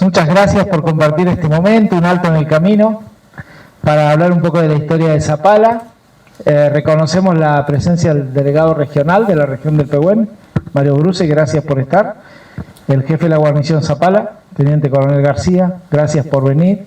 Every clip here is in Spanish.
Muchas gracias por compartir este momento, un alto en el camino, para hablar un poco de la historia de Zapala. Reconocemos la presencia del delegado regional de la región del Pehuen, Mario Bruce, gracias por estar. El jefe de la guarnición Zapala, Teniente Coronel García, gracias por venir.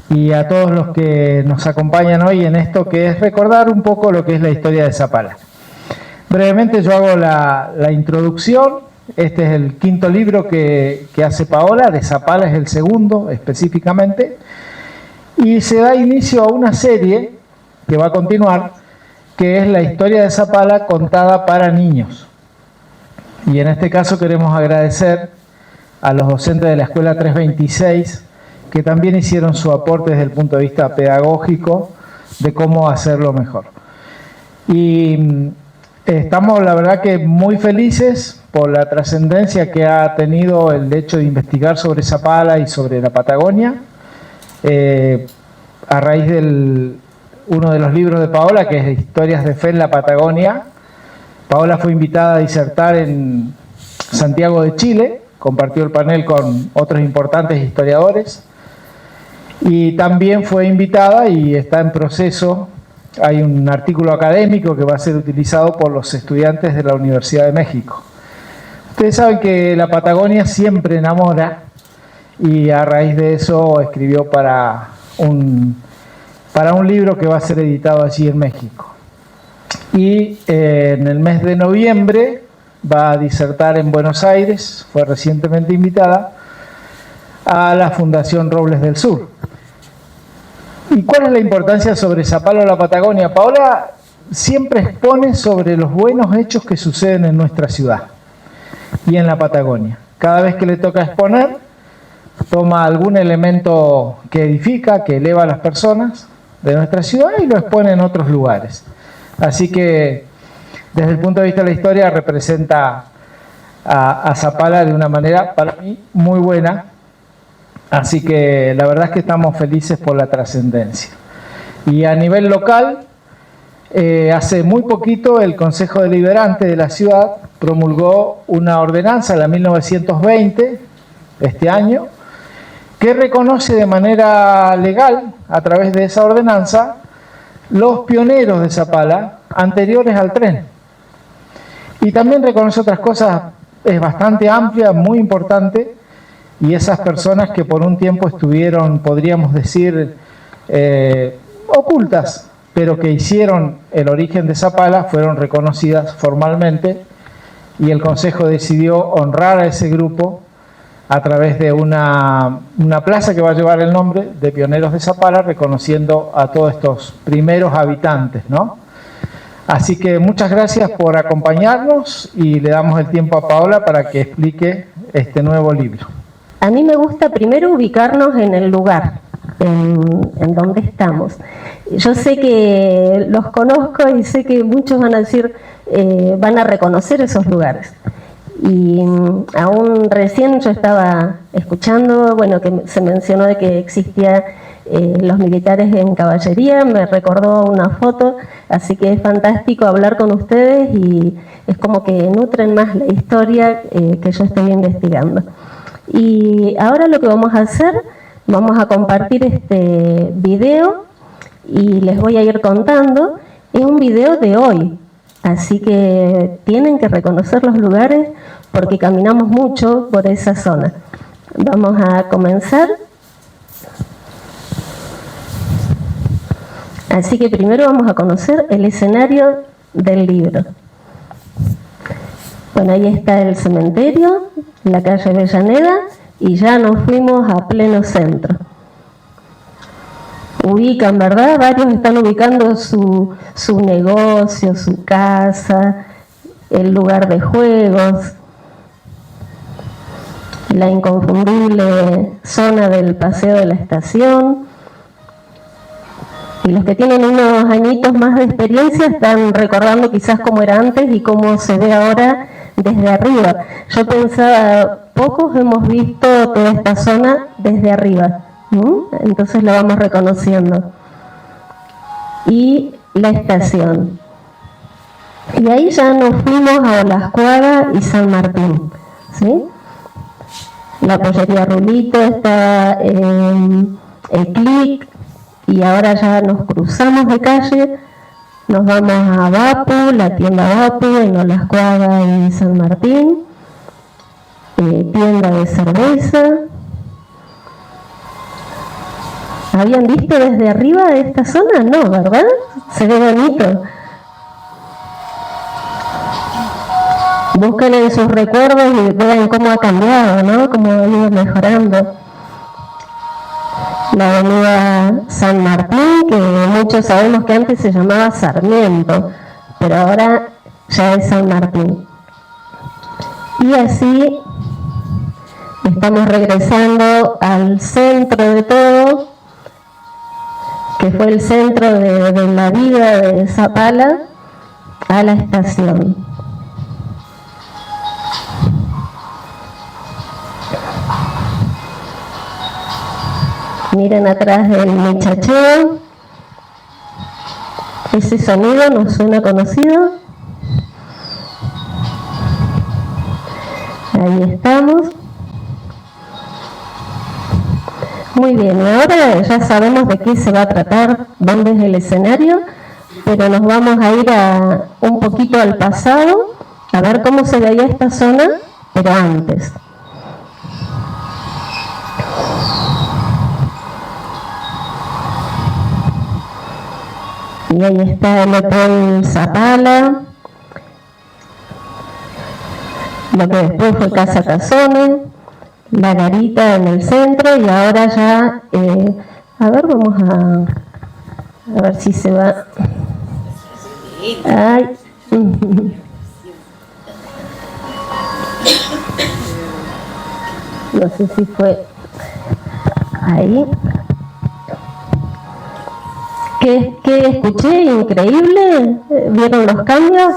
Y a todos los que nos acompañan hoy en esto, que es recordar un poco lo que es la historia de Zapala. Brevemente yo hago la introducción. Este es el quinto libro que hace Paola, de Zapala es el segundo específicamente, y se da inicio a una serie que va a continuar, que es la historia de Zapala contada para niños. Y en este caso queremos agradecer a los docentes de la Escuela 326, que también hicieron su aporte desde el punto de vista pedagógico de cómo hacerlo mejor. Y estamos, la verdad, que muy felices por la trascendencia que ha tenido el hecho de investigar sobre Zapala y sobre la Patagonia. A raíz de uno de los libros de Paola, que es Historias de Fe en la Patagonia, Paola fue invitada a disertar en Santiago de Chile, compartió el panel con otros importantes historiadores, y también fue invitada y está en proceso. Hay un artículo académico que va a ser utilizado por los estudiantes de la Universidad de México. Ustedes saben que la Patagonia siempre enamora, y a raíz de eso escribió para un libro que va a ser editado allí en México. Y en el mes de noviembre va a disertar en Buenos Aires, fue recientemente invitada a la Fundación Robles del Sur. ¿Y cuál es la importancia sobre Zapala o la Patagonia? Paola siempre expone sobre los buenos hechos que suceden en nuestra ciudad y en la Patagonia. Cada vez que le toca exponer, toma algún elemento que edifica, que eleva a las personas de nuestra ciudad y lo expone en otros lugares. Así que, desde el punto de vista de la historia, representa a Zapala de una manera, para mí, muy buena. Así que la verdad es que estamos felices por la trascendencia. Y a nivel local, hace muy poquito el Consejo Deliberante de la ciudad promulgó una ordenanza, la 1920, este año, que reconoce de manera legal, a través de esa ordenanza, los pioneros de Zapala anteriores al tren. Y también reconoce otras cosas, es bastante amplia, muy importante, y esas personas que por un tiempo estuvieron, podríamos decir, ocultas, pero que hicieron el origen de Zapala, fueron reconocidas formalmente, y el Consejo decidió honrar a ese grupo a través de una plaza que va a llevar el nombre de Pioneros de Zapala, reconociendo a todos estos primeros habitantes, ¿no? Así que muchas gracias por acompañarnos y le damos el tiempo a Paola para que explique este nuevo libro. A mí me gusta primero ubicarnos en el lugar, en donde estamos. Yo sé que los conozco y sé que muchos van a decir, van a reconocer esos lugares. Y aún recién yo estaba escuchando, bueno, que se mencionó de que existían los militares en caballería, me recordó una foto, así que es fantástico hablar con ustedes y es como que nutren más la historia que yo estoy investigando. Y ahora lo que vamos a hacer, vamos a compartir este video y les voy a ir contando. Es un video de hoy, así que tienen que reconocer los lugares porque caminamos mucho por esa zona. Vamos a comenzar. Así que primero vamos a conocer el escenario del libro. Bueno, ahí está el cementerio, la calle Avellaneda, y ya nos fuimos a pleno centro. Ubican, ¿verdad? Varios están ubicando su negocio, su casa, el lugar de juegos, la inconfundible zona del paseo de la estación. Y los que tienen unos añitos más de experiencia están recordando quizás cómo era antes y cómo se ve ahora desde arriba. Yo pensaba, pocos hemos visto toda esta zona desde arriba, entonces lo vamos reconociendo. Y la estación. Y ahí ya nos fuimos a Olascuaga y San Martín, ¿sí? la pollería Rulito, está Click, y ahora ya nos cruzamos de calle, nos vamos a Vapu, la tienda Vapu en Olascuaga y San Martín, tienda de cerveza. ¿Habían visto desde arriba de esta zona? No, ¿verdad? Se ve bonito. Busquen en sus recuerdos y vean cómo ha cambiado, ¿no? Cómo ha ido mejorando. La avenida San Martín, que muchos sabemos que antes se llamaba Sarmiento, pero ahora ya es San Martín. Y así estamos regresando al centro de todo, que fue el centro de la vida de Zapala, a la estación. Miren atrás del muchachón, ese sonido nos suena conocido. Ahí estamos. Muy bien, ahora ya sabemos de qué se va a tratar, dónde es el escenario, pero nos vamos a ir un poquito al pasado, a ver cómo se veía esta zona, pero antes. Y ahí está el Hotel Zapala, lo que después fue Casa Tazones, la garita en el centro, y ahora ya, a ver, vamos a ver si se va. Ay. No sé si fue ahí. ¿Qué escuché? Increíble. ¿Vieron los cambios?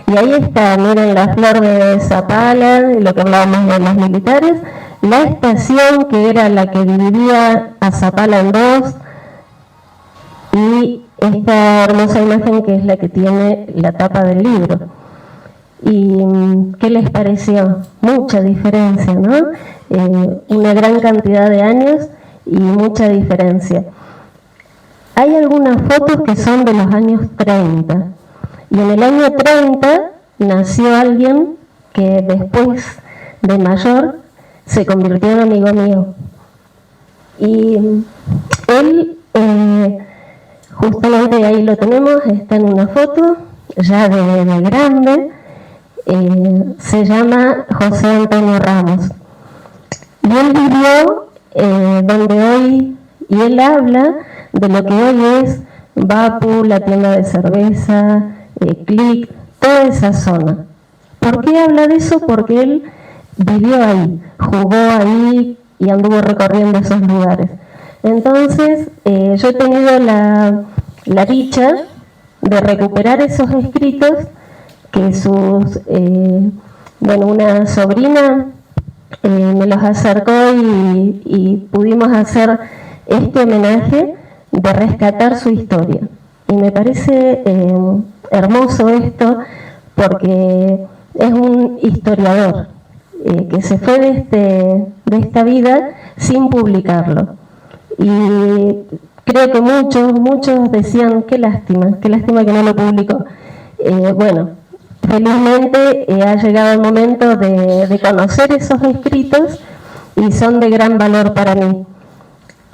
Y ahí está, miren la flor de Zapala, lo que hablábamos de los militares, la estación que era la que dividía a Zapala en dos, y esta hermosa imagen que es la que tiene la tapa del libro. ¿Y qué les pareció? Mucha diferencia, ¿no? Una gran cantidad de años y mucha diferencia. Hay algunas fotos que son de los años 30, y en el año 30 nació alguien que después de mayor se convirtió en amigo mío. Y él, justamente ahí lo tenemos, está en una foto, ya de grande, se llama José Antonio Ramos. Y él vivió donde hoy, y él habla de lo que hoy es Vapu, la tienda de cerveza, Click, toda esa zona. ¿Por qué habla de eso? Porque él vivió ahí, jugó ahí y anduvo recorriendo esos lugares. Entonces, yo he tenido la dicha de recuperar esos escritos que una sobrina me los acercó y pudimos hacer este homenaje de rescatar su historia. Y me parece hermoso esto, porque es un historiador que se fue de esta vida sin publicarlo. Y creo que muchos decían, qué lástima que no lo publicó. Bueno, felizmente ha llegado el momento de conocer esos escritos y son de gran valor para mí.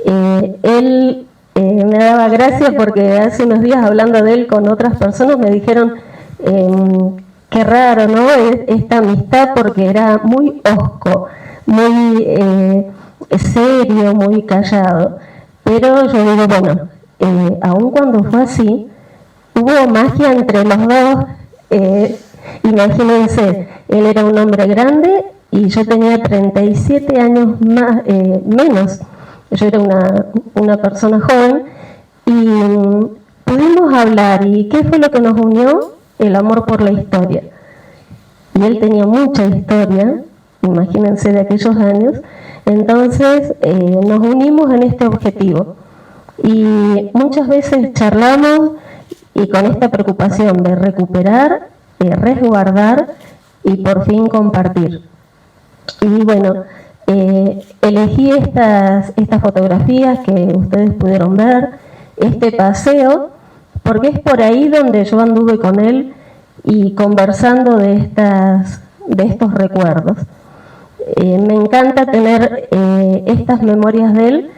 Él me daba gracia porque hace unos días, hablando de él con otras personas, me dijeron qué raro, ¿no? Esta amistad, porque era muy hosco, muy serio, muy callado. Pero yo digo, bueno, aun cuando fue así, hubo magia entre los dos. Imagínense, él era un hombre grande y yo tenía 37 años más, menos. Yo era una persona joven y pudimos hablar. ¿Y qué fue lo que nos unió? El amor por la historia. Y él tenía mucha historia, imagínense, de aquellos años. Entonces nos unimos en este objetivo. Y muchas veces charlamos y con esta preocupación de recuperar, resguardar y por fin compartir. Y bueno, elegí estas fotografías que ustedes pudieron ver, este paseo, porque es por ahí donde yo anduve con él y conversando de estos recuerdos. Me encanta tener estas memorias de él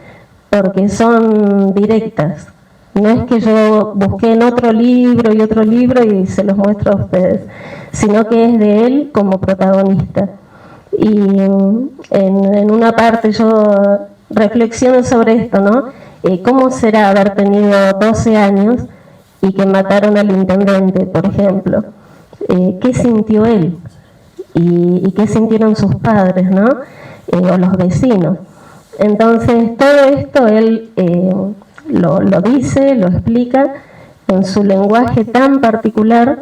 porque son directas. No es que yo busqué en otro libro y se los muestro a ustedes, sino que es de él como protagonista. Y en una parte yo reflexiono sobre esto, ¿no? ¿Cómo será haber tenido 12 años y que mataron al intendente, por ejemplo? ¿Qué sintió él? ¿Y qué sintieron sus padres, ¿no? O los vecinos. Entonces, todo esto él lo dice, lo explica en su lenguaje tan particular.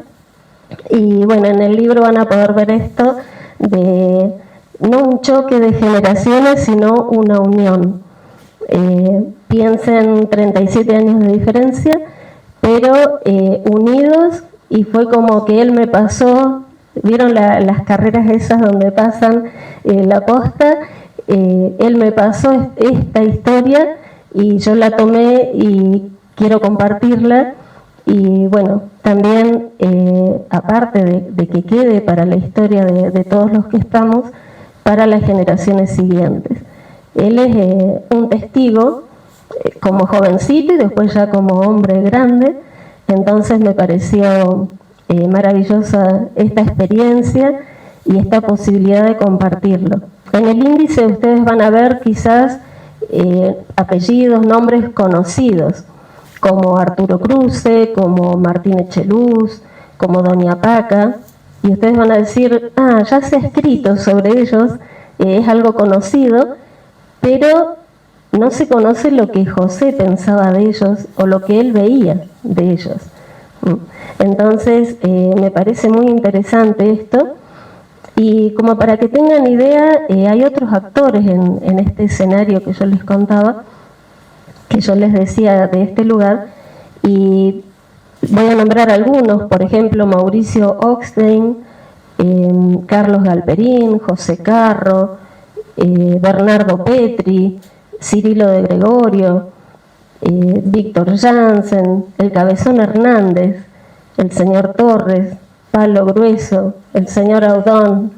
Y bueno, en el libro van a poder ver esto de no un choque de generaciones, sino una unión. Piensen 37 años de diferencia, pero unidos, y fue como que él me pasó, vieron las carreras esas donde pasan la posta, él me pasó esta historia y yo la tomé y quiero compartirla. Y bueno, también aparte de que quede para la historia de todos los que estamos, para las generaciones siguientes. Él es un testigo como jovencito y después ya como hombre grande, entonces me pareció maravillosa esta experiencia y esta posibilidad de compartirlo. En el índice ustedes van a ver quizás apellidos, nombres conocidos, como Arturo Cruce, como Martín Echeluz, como Doña Paca, y ustedes van a decir, ya se ha escrito sobre ellos, es algo conocido, pero no se conoce lo que José pensaba de ellos o lo que él veía de ellos. Entonces, me parece muy interesante esto, y como para que tengan idea, hay otros actores en este escenario que yo les contaba, que yo les decía de este lugar, y voy a nombrar algunos, por ejemplo, Mauricio Oxtein, Carlos Galperín, José Carro, Bernardo Petri, Cirilo de Gregorio, Víctor Jansen, el Cabezón Hernández, el señor Torres, Palo Grueso, el señor Audón.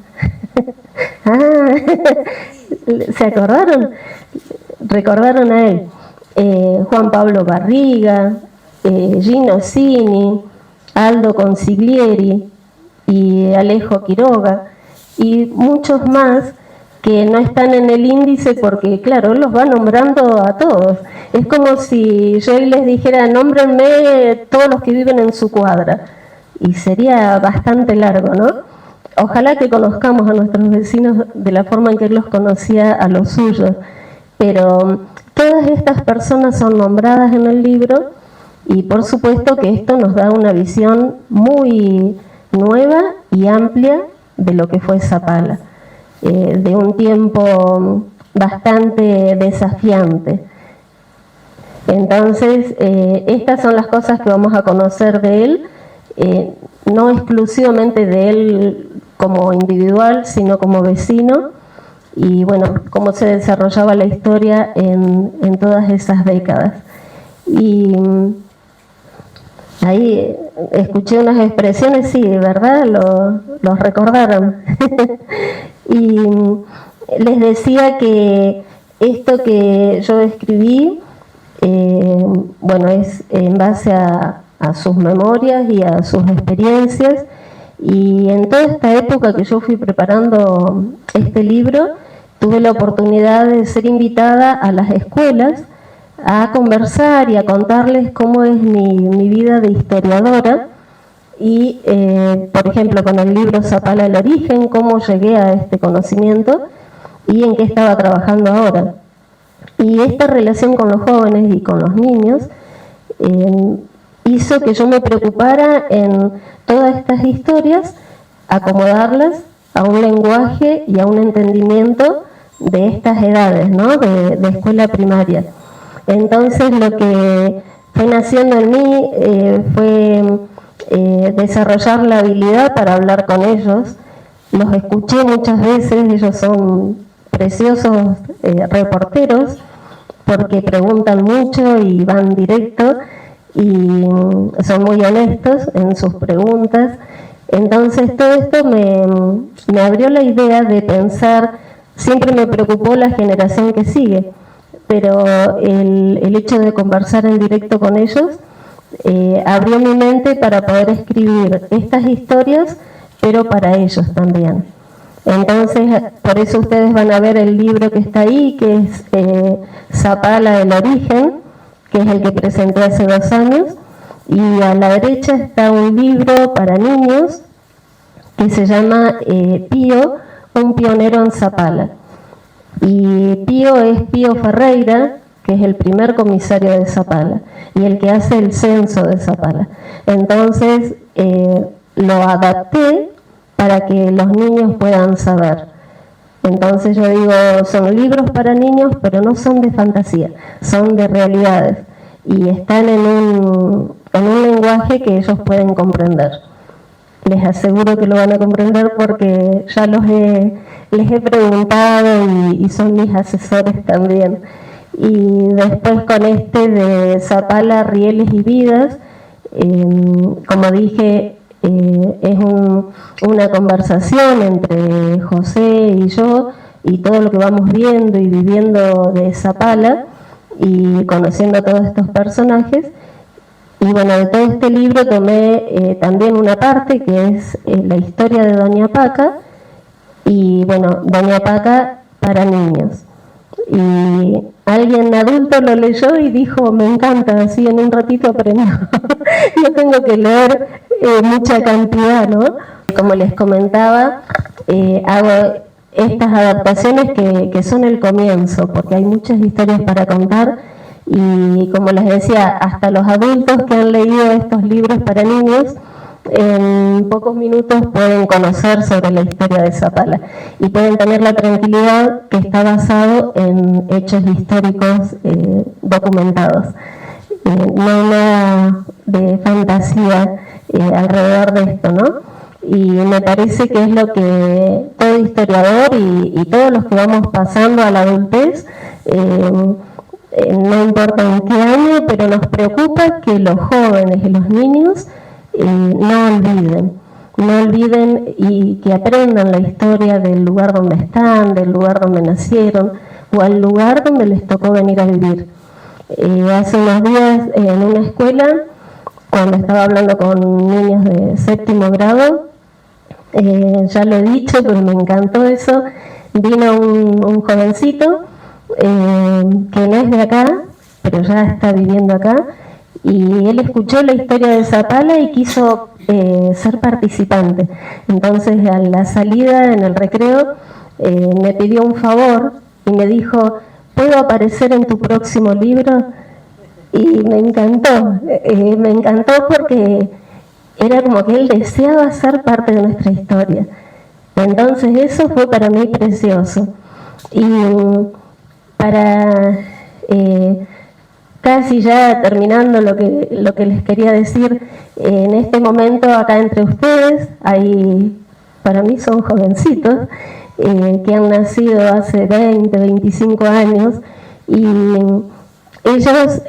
¿Se acordaron? Recordaron a él. Juan Pablo Barriga, Gino Cini, Aldo Consiglieri y Alejo Quiroga, y muchos más que no están en el índice porque, claro, los va nombrando a todos. Es como si yo les dijera, nómbrenme todos los que viven en su cuadra, y sería bastante largo, ¿no? Ojalá que conozcamos a nuestros vecinos de la forma en que él los conocía a los suyos, pero todas estas personas son nombradas en el libro, y por supuesto que esto nos da una visión muy nueva y amplia de lo que fue Zapala, de un tiempo bastante desafiante. Entonces, estas son las cosas que vamos a conocer de él, no exclusivamente de él como individual, sino como vecino, y bueno, cómo se desarrollaba la historia en todas esas décadas. Y ahí escuché unas expresiones, sí, ¿verdad? Los recordaron. Y les decía que esto que yo escribí, bueno, es en base a sus memorias y a sus experiencias, y en toda esta época que yo fui preparando este libro, tuve la oportunidad de ser invitada a las escuelas a conversar y a contarles cómo es mi vida de historiadora, y por ejemplo con el libro Zapala el origen, cómo llegué a este conocimiento y en qué estaba trabajando ahora. Y esta relación con los jóvenes y con los niños hizo que yo me preocupara en todas estas historias, acomodarlas a un lenguaje y a un entendimiento de estas edades, ¿no? de escuela primaria. Entonces lo que fue naciendo en mí fue desarrollar la habilidad para hablar con ellos, los escuché muchas veces, ellos son preciosos reporteros, porque preguntan mucho y van directo, y son muy honestos en sus preguntas. Entonces todo esto me abrió la idea de pensar, siempre me preocupó la generación que sigue, pero el hecho de conversar en directo con ellos abrió mi mente para poder escribir estas historias, pero para ellos también. Entonces, por eso ustedes van a ver el libro que está ahí, que es Zapala, el origen, que es el que presenté hace 2 años, y a la derecha está un libro para niños que se llama Pío, un pionero en Zapala. Y Pío es Pío Ferreira, que es el primer comisario de Zapala y el que hace el censo de Zapala. Entonces lo adapté para que los niños puedan saber. Entonces yo digo, son libros para niños, pero no son de fantasía, son de realidades y están en un lenguaje que ellos pueden comprender. Les aseguro que lo van a comprender porque ya les he preguntado y son mis asesores también. Y después con este de Zapala, Rieles y Vidas, como dije, es una conversación entre José y yo y todo lo que vamos viendo y viviendo de Zapala y conociendo a todos estos personajes. Y bueno, de todo este libro tomé también una parte que es la historia de Doña Paca, y bueno, Doña Paca para niños. Y alguien adulto lo leyó y dijo, me encanta, así en un ratito aprendió. Yo tengo que leer mucha cantidad, ¿no? Como les comentaba, hago estas adaptaciones que son el comienzo, porque hay muchas historias para contar. Y como les decía, hasta los adultos que han leído estos libros para niños, en pocos minutos pueden conocer sobre la historia de Zapala y pueden tener la tranquilidad que está basado en hechos históricos documentados. No hay nada de fantasía alrededor de esto, ¿no? Y me parece que es lo que todo historiador y todos los que vamos pasando a la adultez, no importa en qué año, pero nos preocupa que los jóvenes y los niños no olviden y que aprendan la historia del lugar donde están, del lugar donde nacieron o al lugar donde les tocó venir a vivir. Hace unos días en una escuela, cuando estaba hablando con niños de 7º grado, ya lo he dicho, pero me encantó eso, vino un jovencito que no es de acá, pero ya está viviendo acá, y él escuchó la historia de Zapala y quiso ser participante. Entonces a la salida en el recreo me pidió un favor y me dijo, ¿puedo aparecer en tu próximo libro? Y me encantó porque era como que él deseaba ser parte de nuestra historia. Entonces eso fue para mí precioso. Y para casi ya terminando lo que les quería decir, en este momento acá entre ustedes, hay, para mí son jovencitos, que han nacido hace 20, 25 años, y ellos,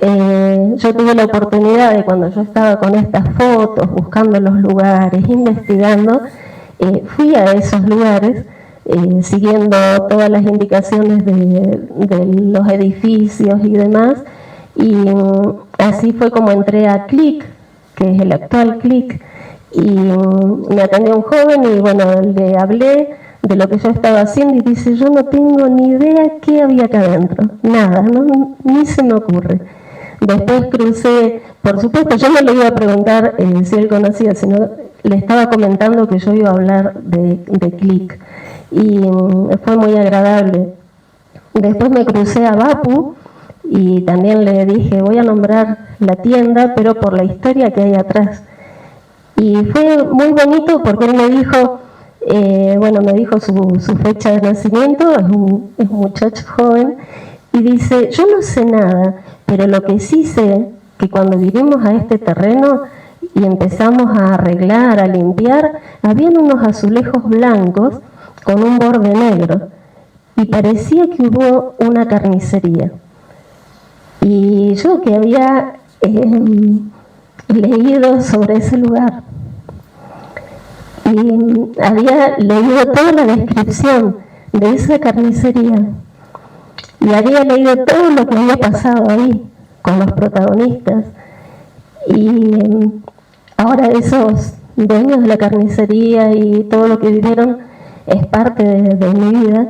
yo tuve la oportunidad de cuando yo estaba con estas fotos, buscando los lugares, investigando, fui a esos lugares, siguiendo todas las indicaciones de los edificios y demás, y así fue como entré a CLIC, que es el actual CLIC, y me atendió un joven y bueno, le hablé de lo que yo estaba haciendo y dice, yo no tengo ni idea qué había acá adentro, nada, ni se me ocurre. Después crucé, por supuesto, yo no le iba a preguntar si él conocía, sino le estaba comentando que yo iba a hablar de CLIC, y fue muy agradable. Después me crucé a Bapu y también le dije, voy a nombrar la tienda, pero por la historia que hay atrás. Y fue muy bonito porque él me dijo, me dijo su fecha de nacimiento, es un muchacho joven, y dice, yo no sé nada, pero lo que sí sé, que cuando vinimos a este terreno y empezamos a arreglar, a limpiar, habían unos azulejos blancos con un borde negro y parecía que hubo una carnicería. Y yo que había leído sobre ese lugar y había leído toda la descripción de esa carnicería y había leído todo lo que había pasado ahí con los protagonistas, y ahora esos dueños de la carnicería y todo lo que vivieron es parte de mi vida.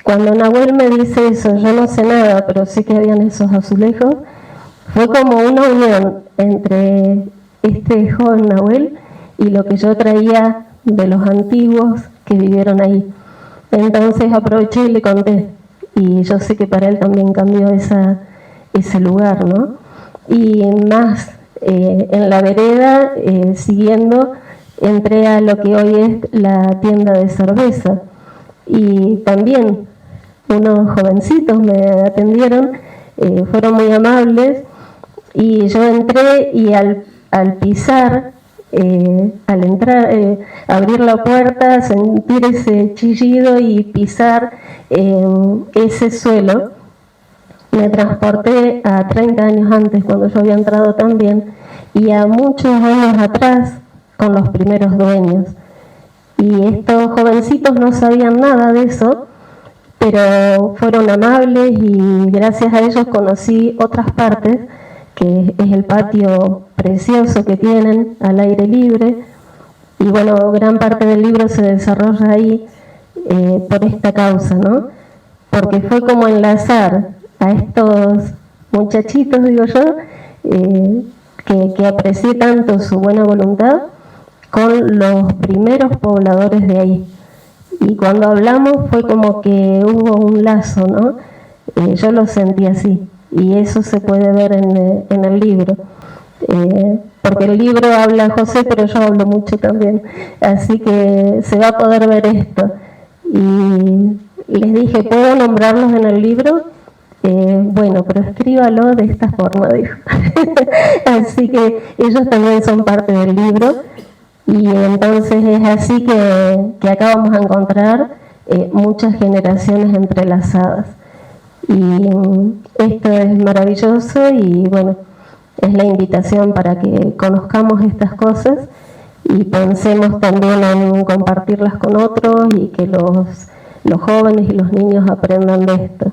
Cuando Nahuel me dice eso, yo no sé nada, pero sí que habían esos azulejos, fue como una unión entre este joven Nahuel y lo que yo traía de los antiguos que vivieron ahí. Entonces aproveché y le conté, y yo sé que para él también cambió ese lugar, ¿no? Y más, en la vereda, siguiendo, entré a lo que hoy es la tienda de cerveza, y también unos jovencitos me atendieron, fueron muy amables, y yo entré y al pisar, al entrar, abrir la puerta, sentir ese chillido y pisar ese suelo, me transporté a 30 años antes, cuando yo había entrado también, y a muchos años atrás con los primeros dueños. Y estos jovencitos no sabían nada de eso, pero fueron amables y gracias a ellos conocí otras partes, que es el patio precioso que tienen al aire libre. Y bueno, gran parte del libro se desarrolla ahí por esta causa, ¿no? Porque fue como enlazar a estos muchachitos, digo yo, que aprecié tanto su buena voluntad, con los primeros pobladores de ahí. Y cuando hablamos fue como que hubo un lazo, ¿no? Yo lo sentí así, y eso se puede ver en el libro. Porque el libro habla José, pero yo hablo mucho también, así que se va a poder ver esto. Y les dije, ¿puedo nombrarlos en el libro? Bueno, pero escríbalo de esta forma, dijo. Así que ellos también son parte del libro, y entonces es así que acá vamos a encontrar muchas generaciones entrelazadas. Y esto es maravilloso, y bueno, es la invitación para que conozcamos estas cosas y pensemos también en compartirlas con otros, y que los jóvenes y los niños aprendan de esto.